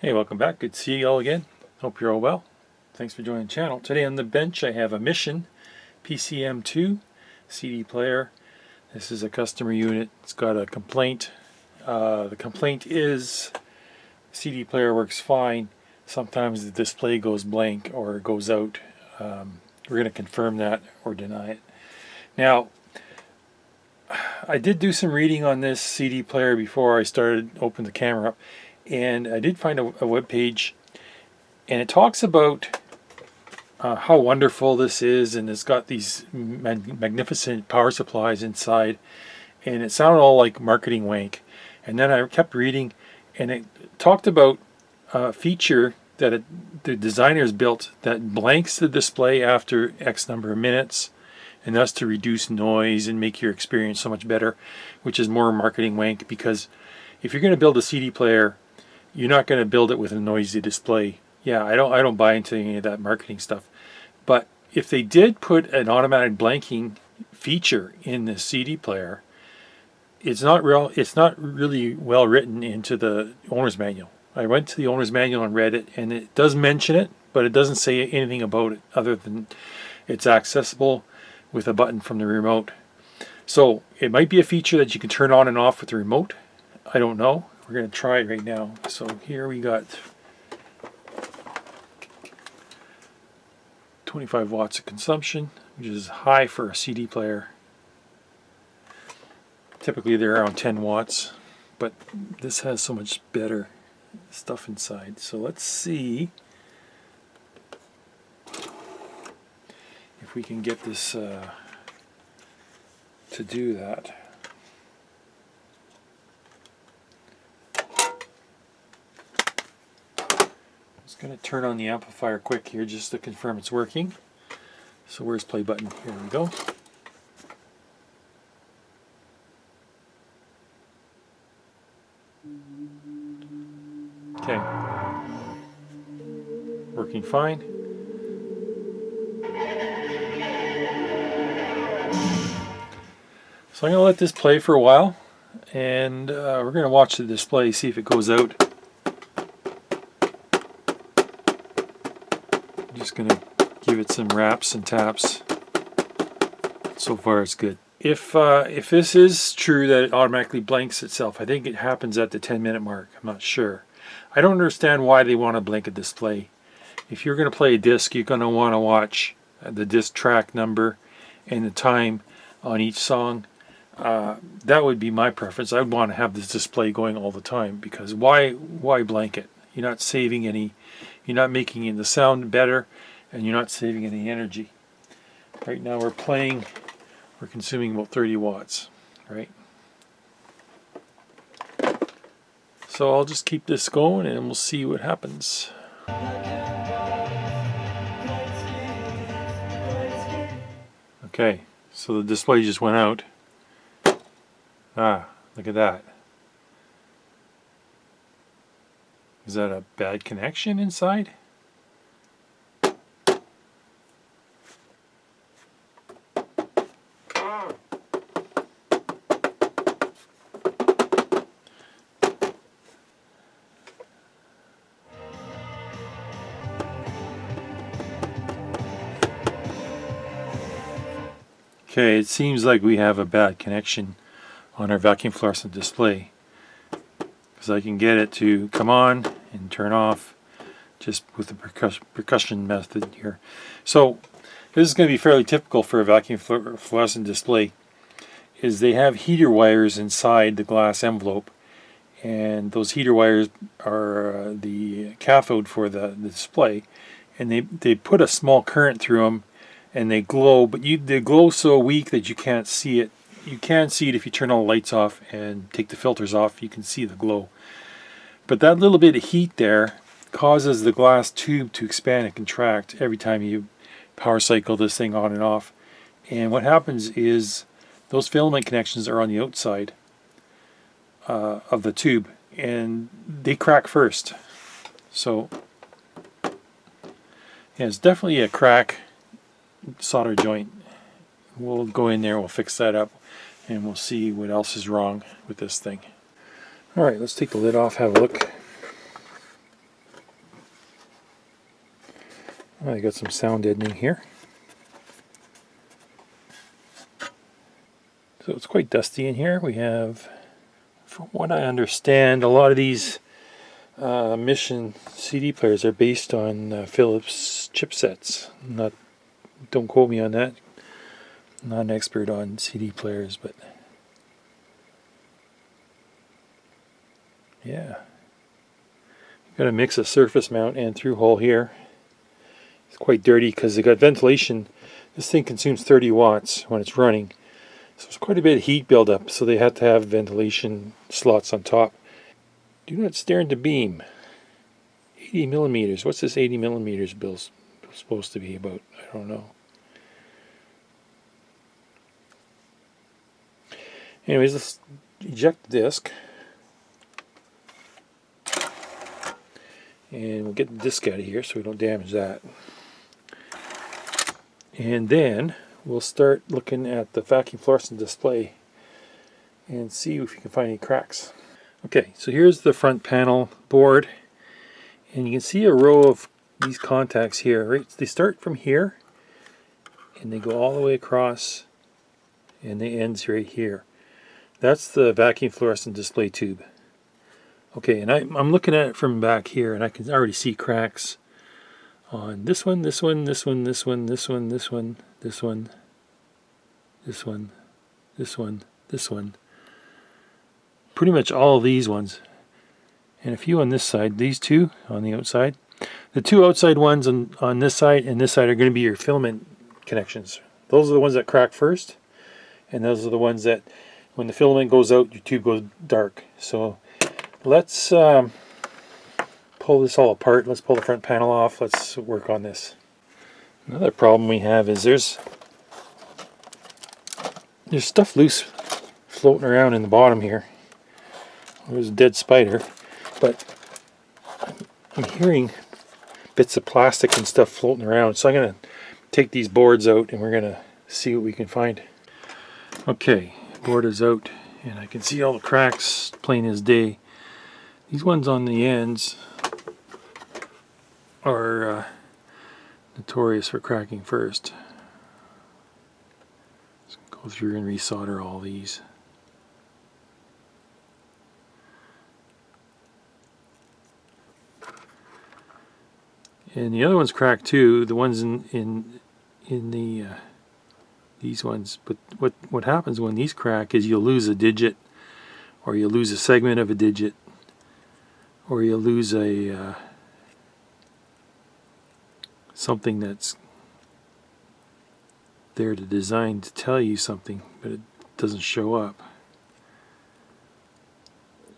Hey, welcome back. Good to see you all again. Hope you're all well. Thanks for joining the channel. Today on the bench I have a Mission PCM II CD Player. This is a customer unit. It's got a complaint. The complaint is CD player works fine. Sometimes the display goes blank or goes out. We're going to confirm that or deny it. Now, I did do some reading on this CD player before I started opening the camera up, and I did find a web page, and it talks about how wonderful this is, and it's got these magnificent power supplies inside, and it sounded all like marketing wank. And then I kept reading, and it talked about a feature that the designers built that blanks the display after X number of minutes, and that's to reduce noise and make your experience so much better, which is more marketing wank, because if you're going to build a CD player, you're not going to build it with a noisy display. Yeah, I don't buy into any of that marketing stuff. But if they did put an automatic blanking feature in the CD player, it's not really well written into the owner's manual. I went to the owner's manual and read it, and it does mention it, but it doesn't say anything about it other than it's accessible with a button from the remote. So it might be a feature that you can turn on and off with the remote. I don't know. We're going to try it right now. So here we got 25 watts of consumption, which is high for a CD player. Typically they're around 10 watts, but this has so much better stuff inside. So let's see if we can get this to do that. I'm going to turn on the amplifier quick here just to confirm it's working. So where's play button? Here we go. Okay. Working fine. So I'm going to let this play for a while, and we're going to watch the display, see if it goes out. Just going to give it some raps and taps. So far it's good. If this is true that it automatically blanks itself, I think it happens at the 10-minute mark. I'm not sure. I don't understand why they want to blank a display. If you're going to play a disc, you're going to want to watch the disc track number and the time on each song. That would be my preference. I would want to have this display going all the time, because why blank it? You're not saving any. You're not making the sound better, and you're not saving any energy. Right now we're consuming about 30 watts, right? So I'll just keep this going and we'll see what happens. Okay, so the display just went out. Ah, look at that. Is that a bad connection inside? Okay, it seems like we have a bad connection on our vacuum fluorescent display, because I can get it to come on and turn off just with the percussion method here. So this is going to be fairly typical for a vacuum fluorescent display. Is they have heater wires inside the glass envelope, and those heater wires are the cathode for the display, and they put a small current through them, and they glow, but they glow so weak that you can't see it. You can see it if you turn all the lights off and take the filters off. You can see the glow. But that little bit of heat there causes the glass tube to expand and contract every time you power cycle this thing on and off. And what happens is those filament connections are on the outside of the tube, and they crack first. So yeah, it's definitely a crack solder joint. We'll go in there, we'll fix that up, and we'll see what else is wrong with this thing. Alright, let's take the lid off, have a look. I got some sound deadening here. So it's quite dusty in here. We have, from what I understand, a lot of these Mission CD players are based on Philips chipsets. Don't quote me on that. I'm not an expert on CD players, but yeah. Got a mix of surface mount and through hole here. It's quite dirty because they got ventilation. This thing consumes 30 watts when it's running. So there's quite a bit of heat buildup, so they had to have ventilation slots on top. Do not stare into beam. 80 millimeters. What's this 80 millimeters bill supposed to be about? I don't know. Anyways, let's eject the disc. And we'll get the disc out of here so we don't damage that. And then we'll start looking at the vacuum fluorescent display and see if we can find any cracks. Okay, so here's the front panel board, and you can see a row of these contacts here, right? They start from here and they go all the way across, and they ends right here. That's the vacuum fluorescent display tube. Okay, and I'm looking at it from back here, and I can already see cracks on this one, this one, this one, this one, this one, this one, this one, this one, this one, this one. Pretty much all of these ones, and a few on this side. These two on the outside. The two outside ones on this side and this side are going to be your filament connections. Those are the ones that crack first, and those are the ones that, when the filament goes out, your tube goes dark. So let's pull this all apart. Let's pull the front panel off. Let's work on this. Another problem we have is there's stuff loose floating around in the bottom here. There's a dead spider, but I'm hearing bits of plastic and stuff floating around. So I'm going to take these boards out and we're going to see what we can find. Okay, board is out and I can see all the cracks plain as day. These ones on the ends are notorious for cracking first. Let's go through and resolder all these. And the other one's cracked too. The ones in the these ones. But what happens when these crack is you'll lose a digit, or you'll lose a segment of a digit, or you'll lose a something that's there to design to tell you something, but it doesn't show up.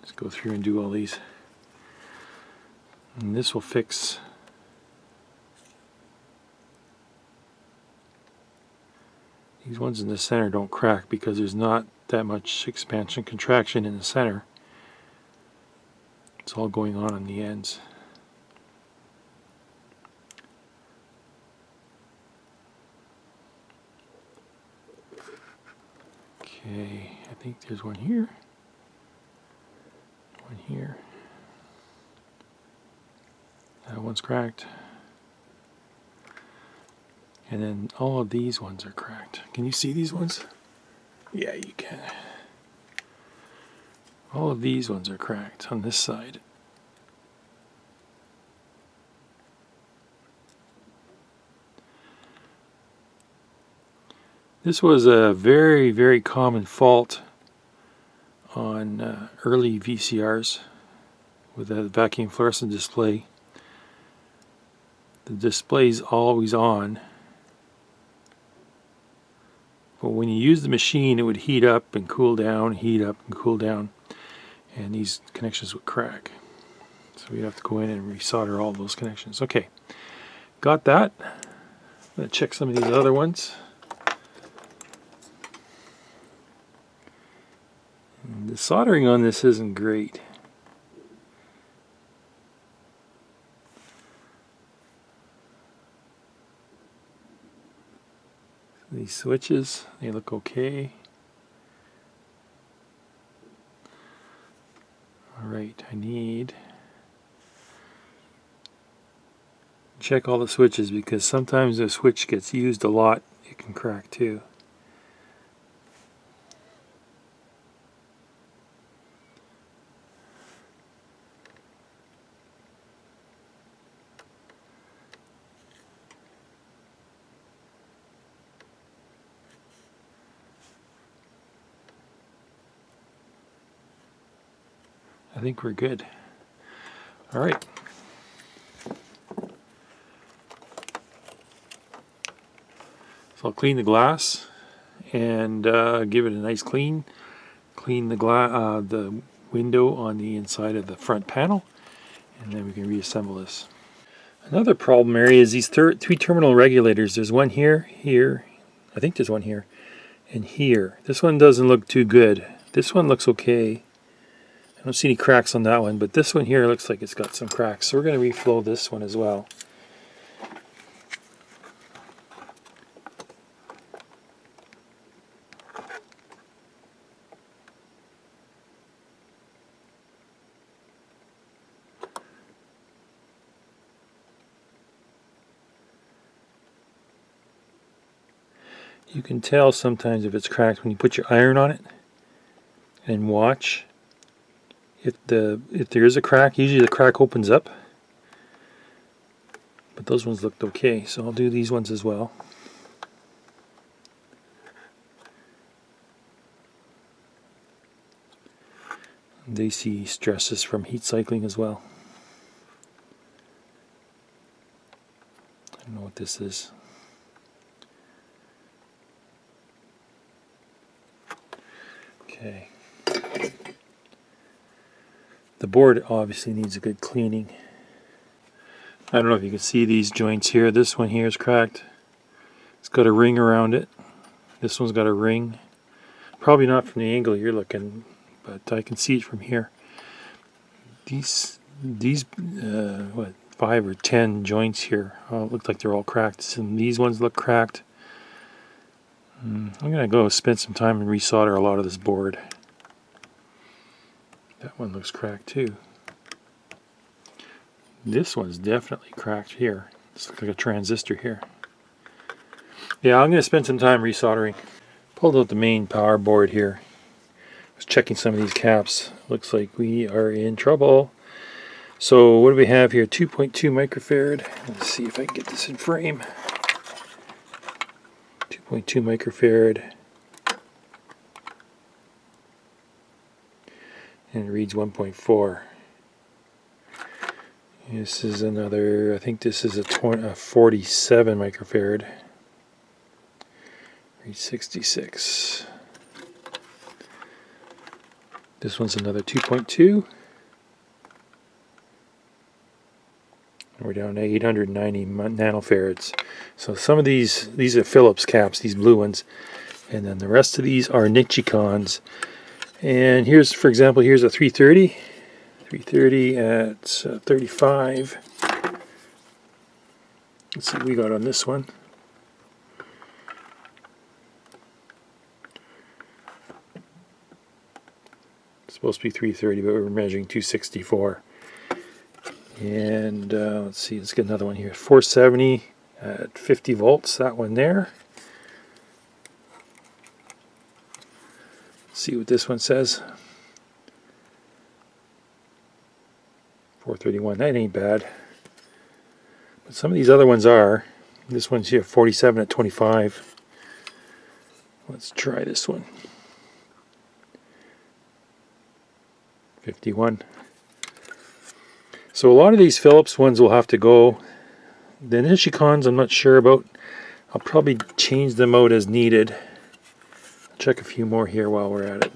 Let's go through and do all these, and this will fix. These ones in the center don't crack because there's not that much expansion contraction in the center. It's all going on the ends. Okay, I think there's one here. One here. That one's cracked. And then all of these ones are cracked. Can you see these ones? Yeah, you can. All of these ones are cracked on this side. This was a very, very common fault on early VCRs with a vacuum fluorescent display. The display's always on, but when you use the machine it would heat up and cool down, heat up and cool down, and these connections would crack. So we have to go in and resolder all those connections. Okay, got that. I'm going to check some of these other ones. And the soldering on this isn't great. These switches, they look okay. Alright, I need Check all the switches, because sometimes the switch gets used a lot, it can crack too. I think we're good. All right. So I'll clean the glass and give it a nice clean. Clean the window on the inside of the front panel, and then we can reassemble this. Another problem area is these three terminal regulators. There's one here, here, I think there's one here, and here. This one doesn't look too good. This one looks okay. I don't see any cracks on that one, but this one here looks like it's got some cracks. So we're going to reflow this one as well. You can tell sometimes if it's cracked when you put your iron on it and watch. If there is a crack, usually the crack opens up. But those ones looked okay, so I'll do these ones as well. They see stresses from heat cycling as well. I don't know what this is. Okay. The board obviously needs a good cleaning. I don't know if you can see these joints here. This one here is cracked. It's got a ring around it. This one's got a ring. Probably not from the angle you're looking, but I can see it from here. These what, 5 or 10 joints here look like they're all cracked. And these ones look cracked. I'm going to go spend some time and resolder a lot of this board. That one looks cracked too. This one's definitely cracked here. This looks like a transistor here. Yeah, I'm going to spend some time resoldering. Pulled out the main power board here. Was checking some of these caps. Looks like we are in trouble. So what do we have here? 2.2 microfarad. Let's see if I can get this in frame. 2.2 microfarad. And it reads 1.4. This is another, I think this is a 47 microfarad. Reads 66. This one's another 2.2. We're down to 890 nanofarads. So some of these are Phillips caps, these blue ones. And then the rest of these are Nichicons. And here's, for example, here's a 330. 330 at 35. Let's see what we got on this one. It's supposed to be 330, but we're measuring 264. And let's see, let's get another one here. 470 at 50 volts, that one there. Let's see what this one says. 431, that ain't bad. But some of these other ones are. This one's here, 47 at 25. Let's try this one. 51. So a lot of these Phillips ones will have to go. The Nichicons I'm not sure about. I'll probably change them out as needed. I'll check a few more here while we're at it.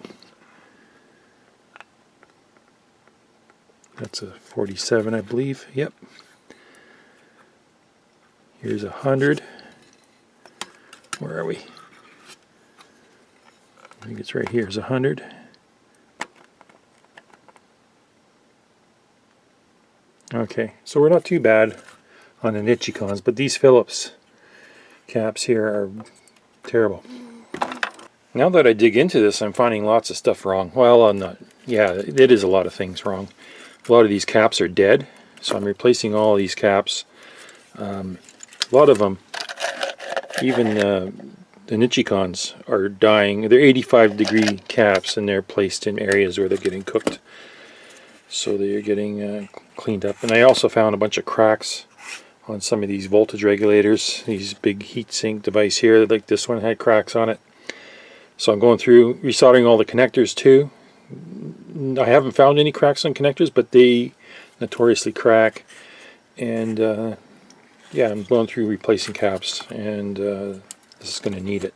That's a 47, I believe. Yep. Here's 100. Where are we? I think it's right here. It's 100. Okay, so we're not too bad on the Nichicons, but these Phillips caps here are terrible. Now that I dig into this, I'm finding lots of stuff wrong. Well, I'm not. Yeah, it is a lot of things wrong. A lot of these caps are dead, so I'm replacing all these caps A lot of them, even the Nichicons, are dying. They're 85-degree caps, and they're placed in areas where they're getting cooked. So they're getting cleaned up. And I also found a bunch of cracks on some of these voltage regulators. These big heatsink device here, like this one, had cracks on it. So I'm going through resoldering all the connectors too. I haven't found any cracks on connectors, but they notoriously crack. And yeah, I'm going through replacing caps, and this is going to need it.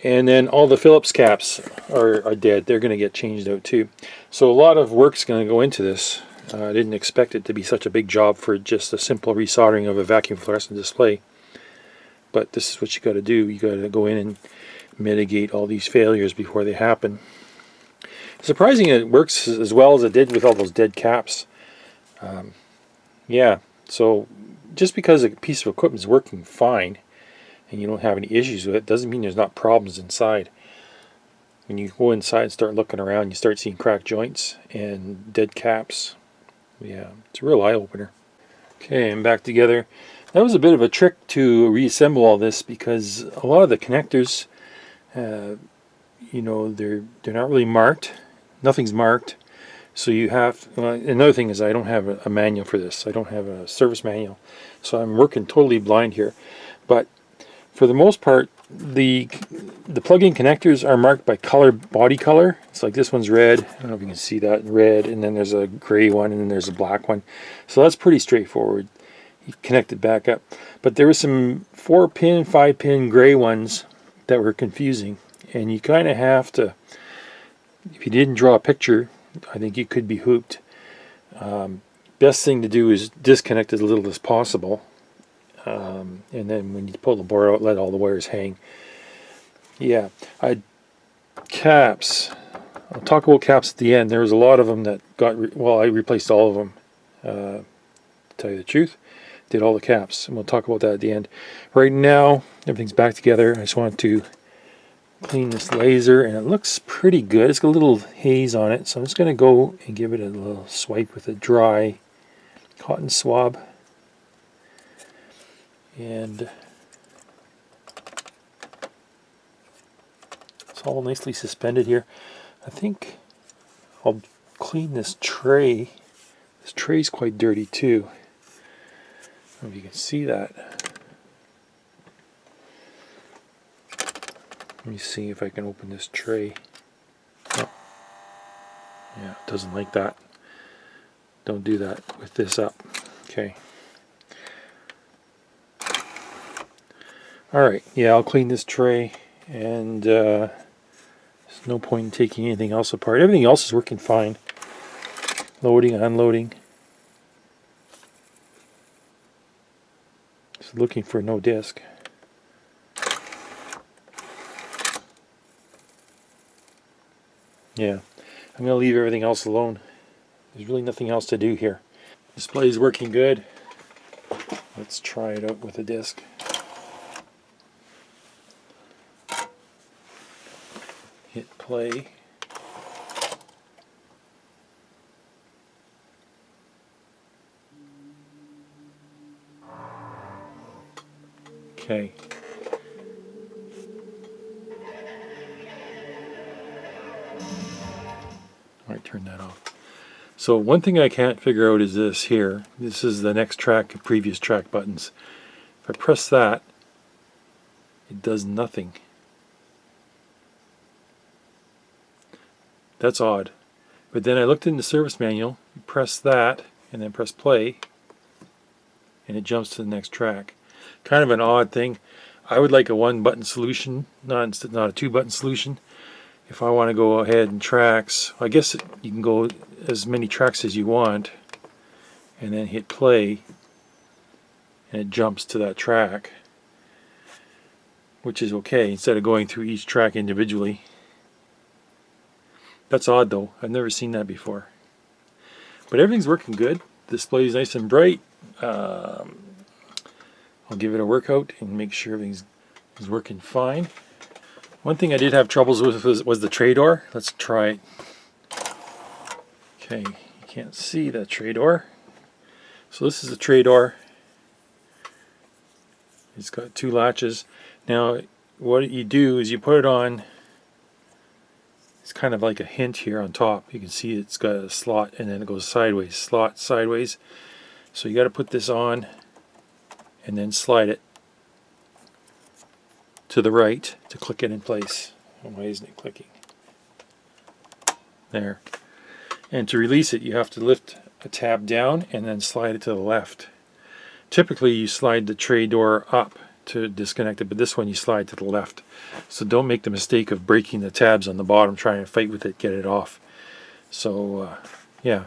And then all the Phillips caps are dead. They're going to get changed out too. So a lot of work's going to go into this. I didn't expect it to be such a big job for just a simple resoldering of a vacuum fluorescent display. But this is what you got to do. You got to go in and mitigate all these failures before they happen. Surprising it works as well as it did with all those dead caps. Yeah, so just because a piece of equipment is working fine and you don't have any issues with it doesn't mean there's not problems inside. When you go inside and start looking around, you start seeing cracked joints and dead caps. Yeah, it's a real eye-opener. Okay, I'm back together. That was a bit of a trick to reassemble all this, because a lot of the connectors, you know, they're not really marked. Nothing's marked. So you have, another thing is I don't have a manual for this. I don't have a service manual. So I'm working totally blind here. But for the most part, the plug-in connectors are marked by color, body color. It's like this one's red. I don't know if you can see that, red, and then there's a gray one, and then there's a black one. So that's pretty straightforward. You connect it back up. But there were some 4-pin, 5-pin gray ones that were confusing, and you kind of have to, if you didn't draw a picture, I think you could be hooped. Best thing to do is disconnect as little as possible. And then when you pull the board out, let all the wires hang. Yeah, caps. I'll talk about caps at the end. There was a lot of them that got, well, I replaced all of them, to tell you the truth. Did all the caps, and we'll talk about that at the end. Right now, everything's back together. I just want to clean this laser, and it looks pretty good. It's got a little haze on it, so I'm just going to go and give it a little swipe with a dry cotton swab. And it's all nicely suspended here. I think I'll clean this tray. This tray's quite dirty too. I don't know if you can see that. Let me see if I can open this tray. Oh. Yeah, it doesn't like that. Don't do that with this up. Okay. Alright, yeah, I'll clean this tray, and there's no point in taking anything else apart. Everything else is working fine. Loading, unloading. Just looking for no disc. Yeah, I'm going to leave everything else alone. There's really nothing else to do here. Display is working good. Let's try it out with a disc. Hit play. Okay. All right, turn that off. So one thing I can't figure out is this here. This is the next track, previous track buttons. If I press that, it does nothing. That's odd. But then I looked in the service manual, press that, and then press play, and it jumps to the next track. Kind of an odd thing. I would like a one-button solution, not a two-button solution. If I want to go ahead and tracks, I guess you can go as many tracks as you want, and then hit play, and it jumps to that track, which is okay, instead of going through each track individually. That's odd though, I've never seen that before. But everything's working good. The display is nice and bright. I'll give it a workout and make sure everything's working fine. One thing I did have troubles with was the tray door. Let's try it. Okay, you can't see that tray door. So this is the tray door. It's got 2 latches. Now what you do is you put it on, it's kind of like a hint here on top. You can see it's got a slot and then it goes sideways, slot, sideways. So you got to put this on and then slide it to the right to click it in place. Why isn't it clicking? There. And to release it, you have to lift a tab down and then slide it to the left. Typically you slide the tray door up to disconnect it, but this one you slide to the left. So don't make the mistake of breaking the tabs on the bottom trying to fight with it, get it off. So yeah.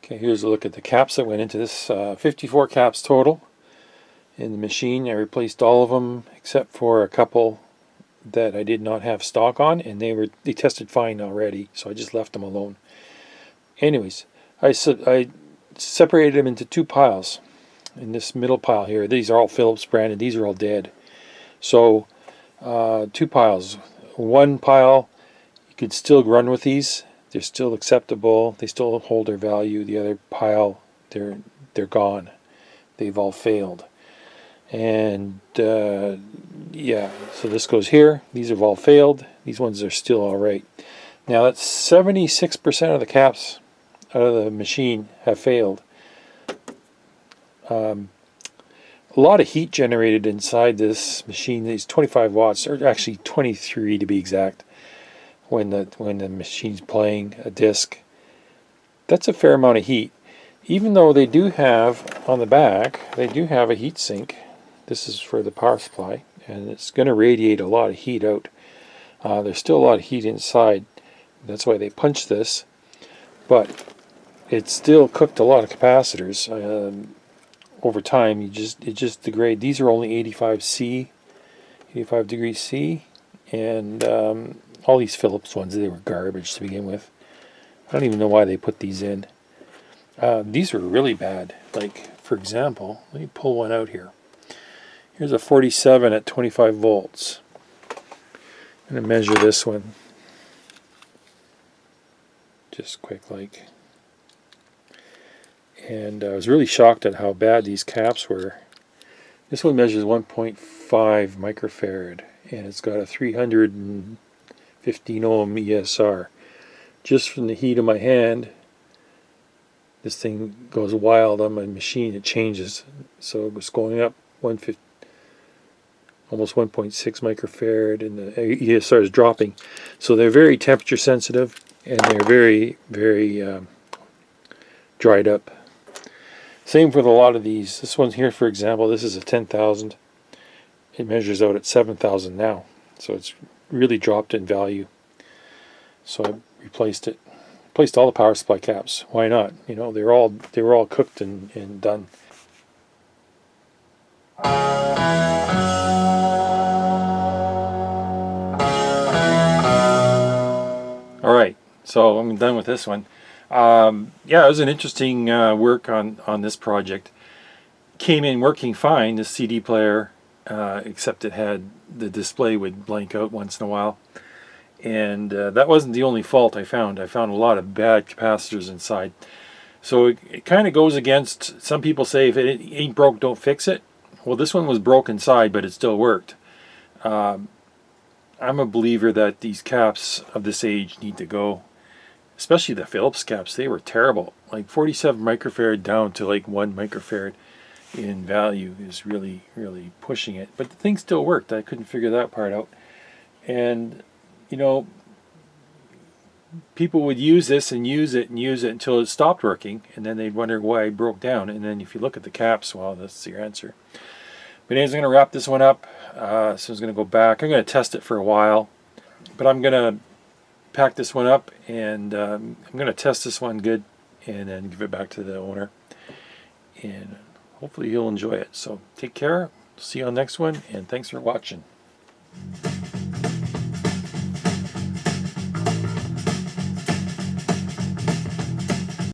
Okay, here's a look at the caps that went into this. 54 caps total in the machine. I replaced all of them except for a couple that I did not have stock on, and they tested fine already, so I just left them alone. Anyways, I separated them into 2 piles. In this middle pile here, these are all Phillips branded, these are all dead. So 2 piles. One pile you could still run with these, they're still acceptable, they still hold their value. The other pile, they're gone, they've all failed. And yeah, so this goes here. These have all failed. These ones are still alright. Now that's 76% of the caps out of the machine have failed. A lot of heat generated inside this machine. These 25 watts, or actually 23 to be exact, when the machine's playing a disc. That's a fair amount of heat. Even though they do have on the back, they do have a heat sink. This is for the power supply, and it's going to radiate a lot of heat out. There's still a lot of heat inside. That's why they punched this, but it still cooked a lot of capacitors. Over time, it just degrades. These are only 85 degrees C, and all these Phillips ones, they were garbage to begin with. I don't even know why they put these in. These are really bad. Like, for example, let me pull one out here. Here's a 47 at 25 volts. I'm going to measure this one. Just quick like. And I was really shocked at how bad these caps were. This one measures 1.5 microfarad, and it's got a 315 ohm ESR. Just from the heat of my hand, this thing goes wild on my machine. It changes. So it was going up almost 1.6 microfarad, and the ESR is dropping. So they're very temperature sensitive, and they're very, very dried up. Same with a lot of these. This one here, for example, this is a 10,000. It measures out at 7,000 now. So it's really dropped in value. So I replaced it. Replaced all the power supply caps. Why not? You know, they were all cooked and done. Alright, so I'm done with this one. Yeah, it was an interesting work on this project. Came in working fine, this CD player, except it had the display would blank out once in a while. And that wasn't the only fault I found. I found a lot of bad capacitors inside. So it kind of goes against, some people say if it ain't broke, don't fix it. Well, this one was broke inside, but it still worked. I'm a believer that these caps of this age need to go. Especially the Phillips caps, they were terrible. Like 47 microfarad down to like 1 microfarad in value is really, really pushing it. But the thing still worked. I couldn't figure that part out. And, you know, people would use this and use it until it stopped working, and then they'd wonder why it broke down. And then if you look at the caps, well, that's your answer. But anyways, I'm going to wrap this one up. So I'm going to go back. I'm going to test it for a while. But I'm going to pack this one up, and I'm going to test this one good and then give it back to the owner, and hopefully he'll enjoy it. So take care, see you on the next one, and thanks for watching.